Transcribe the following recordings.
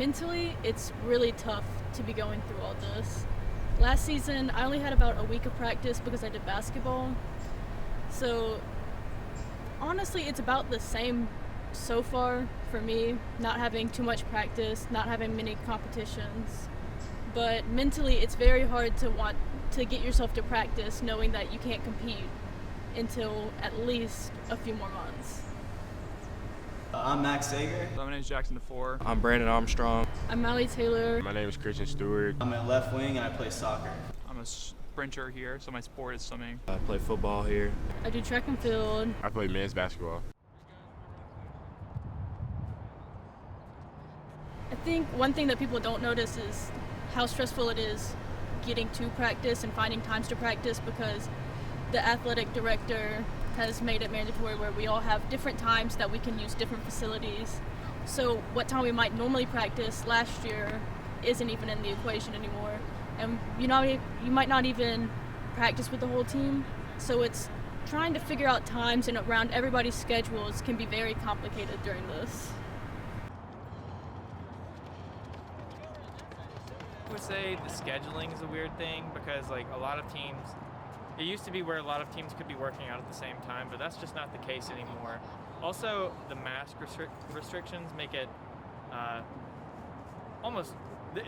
Mentally, it's really tough to be going through all this. Last season, I only had about a week of practice because I did basketball. So, honestly, it's about the same so far for me, not having too much practice, not having many competitions. But mentally, it's very hard to want to get yourself to practice knowing that you can't compete until at least a few more months. I'm Max Sager. My name is Jackson DeFore. I'm Brandon Armstrong. I'm Molly Taylor. My name is Christian Stewart. I'm a left wing and I play soccer. I'm a sprinter here, so my sport is swimming. I play football here. I do track and field. I play men's basketball. I think one thing that people don't notice is how stressful it is getting to practice and finding times to practice, because the athletic director has made it mandatory where we all have different times that we can use different facilities. So what time we might normally practice last year isn't even in the equation anymore. And you might not even practice with the whole team. So it's trying to figure out times and around everybody's schedules can be very complicated during this. I would say the scheduling is a weird thing because a lot of teams, it used to be where a lot of teams could be working out at the same time, but that's just not the case anymore. Also, the mask restrictions make it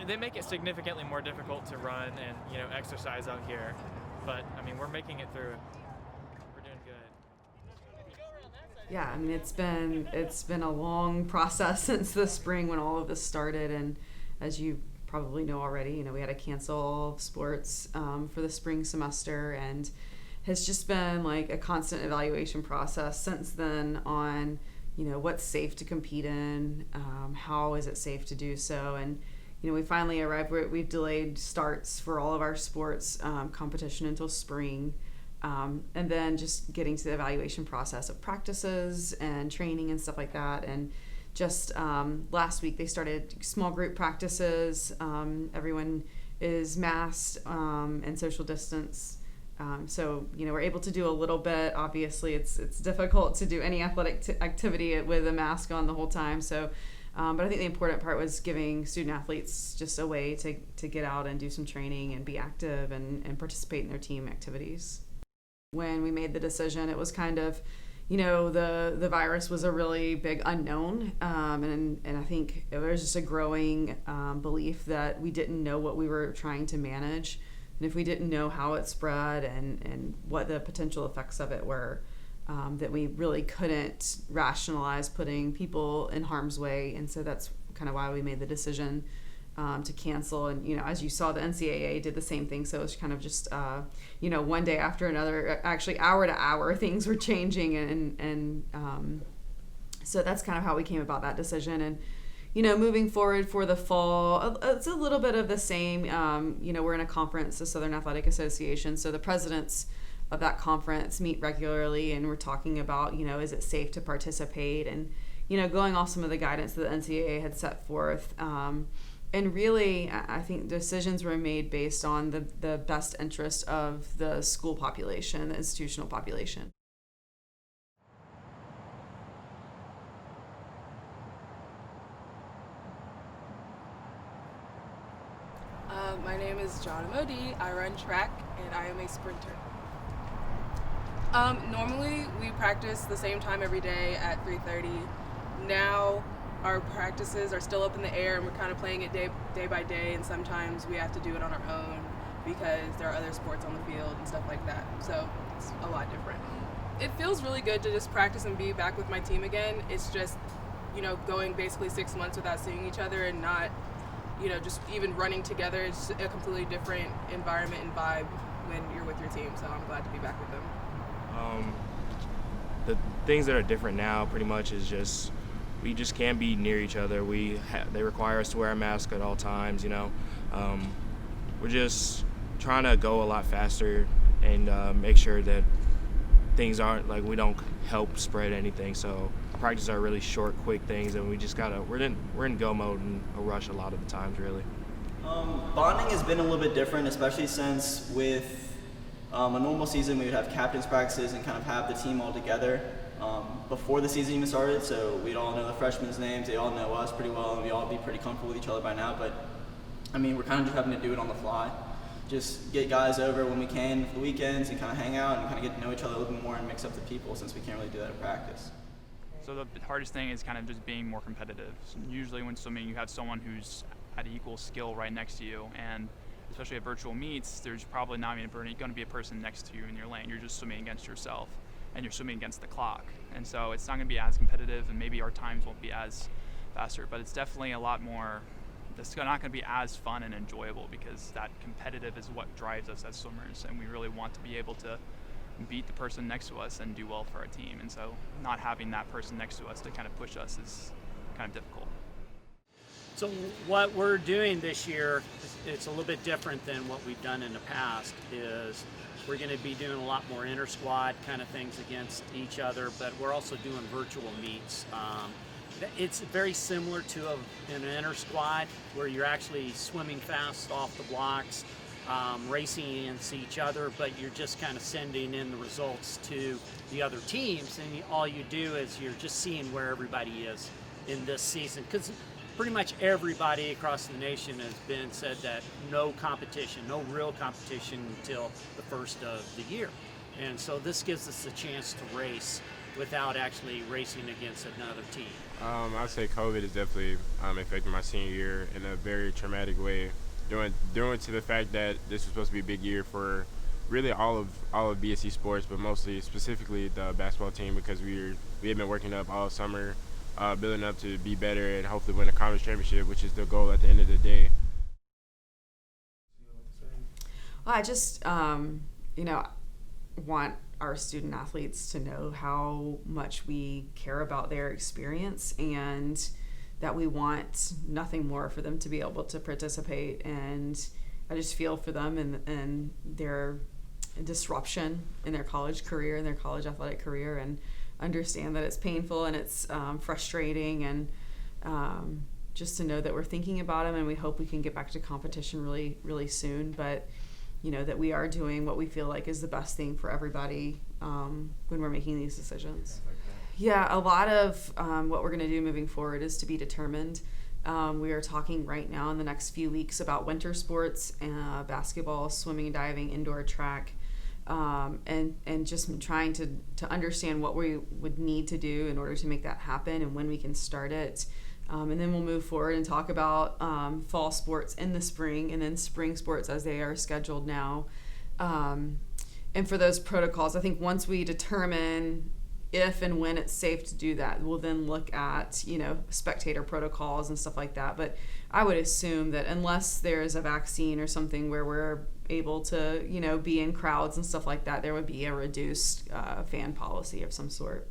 they make it significantly more difficult to run and exercise out here. But I mean, we're making it through. We're doing good. Yeah, I mean it's been a long process since the spring when all of this started, and as you probably know already, we had to cancel all sports for the spring semester, and has just been like a constant evaluation process since then on what's safe to compete in, how is it safe to do so, and we finally arrived where we've delayed starts for all of our sports competition until spring, and then just getting to the evaluation process of practices and training and stuff like that. And just last week they started small group practices. Everyone is masked and social distance. So we're able to do a little bit. Obviously it's difficult to do any athletic activity with a mask on the whole time. So but I think the important part was giving student athletes just a way to get out and do some training and be active and participate in their team activities. When we made the decision, it was kind of the virus was a really big unknown, and I think there was just a growing belief that we didn't know what we were trying to manage, and if we didn't know how it spread and what the potential effects of it were, that we really couldn't rationalize putting people in harm's way. And so that's kind of why we made the decision to cancel. And as you saw, the NCAA did the same thing, so it was kind of just one day after another, actually hour to hour, things were changing, and so that's kind of how we came about that decision. And moving forward for the fall, it's a little bit of the same. We're in a conference, the Southern Athletic Association, so the presidents of that conference meet regularly, and we're talking about is it safe to participate, and going off some of the guidance that the NCAA had set forth. And really, I think decisions were made based on the best interest of the school population, the institutional population. My name is John Modi. I run track, and I am a sprinter. Normally, we practice the same time every day at 3:30. Now, our practices are still up in the air, and we're kind of playing it day by day, and sometimes we have to do it on our own because there are other sports on the field and stuff like that, so it's a lot different. It feels really good to just practice and be back with my team again. It's just, going basically 6 months without seeing each other and not, just even running together. It's a completely different environment and vibe when you're with your team, so I'm glad to be back with them. The things that are different now pretty much is just we just can't be near each other. They require us to wear a mask at all times. We're just trying to go a lot faster and make sure that things aren't we don't help spread anything. So practices are really short, quick things, and we just we're in go mode and a rush a lot of the times, really. Bonding has been a little bit different, especially since with a normal season we would have captains practices and kind of have the team all together. before the season even started, so we'd all know the freshmen's names. They all know us pretty well, and we all be pretty comfortable with each other by now. But I mean, we're kind of just having to do it on the fly. Just get guys over when we can for the weekends and kind of hang out and kind of get to know each other a little bit more and mix up the people, since we can't really do that at practice. So the hardest thing is kind of just being more competitive. So usually when swimming, you have someone who's at equal skill right next to you, and especially at virtual meets, there's probably not going to be a person next to you in your lane. You're just swimming against yourself, and you're swimming against the clock. And so it's not going to be as competitive, and maybe our times won't be as faster, but it's definitely a lot more. It's not going to be as fun and enjoyable, because that competitive is what drives us as swimmers, and we really want to be able to beat the person next to us and do well for our team. And so not having that person next to us to kind of push us is kind of difficult. So what we're doing this year, it's a little bit different than what we've done in the past, is we're going to be doing a lot more inter-squad kind of things against each other, but we're also doing virtual meets. It's very similar to an inter-squad, where you're actually swimming fast off the blocks, racing against each other, but you're just kind of sending in the results to the other teams, and all you do is you're just seeing where everybody is in this season, because pretty much everybody across the nation has been said that no real competition until the first of the year. And so this gives us a chance to race without actually racing against another team. I'd say COVID has definitely affected my senior year in a very traumatic way, due to the fact that this was supposed to be a big year for really all of BSC sports, but specifically the basketball team, because we had been working up all summer, building up to be better and hopefully win a conference championship, which is the goal at the end of the day. Well, I just, want our student athletes to know how much we care about their experience, and that we want nothing more for them to be able to participate. And I just feel for them and their disruption in their college career, in their college athletic career, and understand that it's painful and it's frustrating, and just to know that we're thinking about them, and we hope we can get back to competition really, really soon. But that we are doing what we feel like is the best thing for everybody when we're making these decisions. Yeah, a lot of what we're going to do moving forward is to be determined. We are talking right now in the next few weeks about winter sports, basketball, swimming and diving, indoor track, and just trying to understand what we would need to do in order to make that happen and when we can start it. And then we'll move forward and talk about fall sports in the spring, and then spring sports as they are scheduled now. And for those protocols, I think once we determine if and when it's safe to do that, we'll then look at, spectator protocols and stuff like that. But I would assume that unless there's a vaccine or something where we're able to, be in crowds and stuff like that, there would be a reduced fan policy of some sort.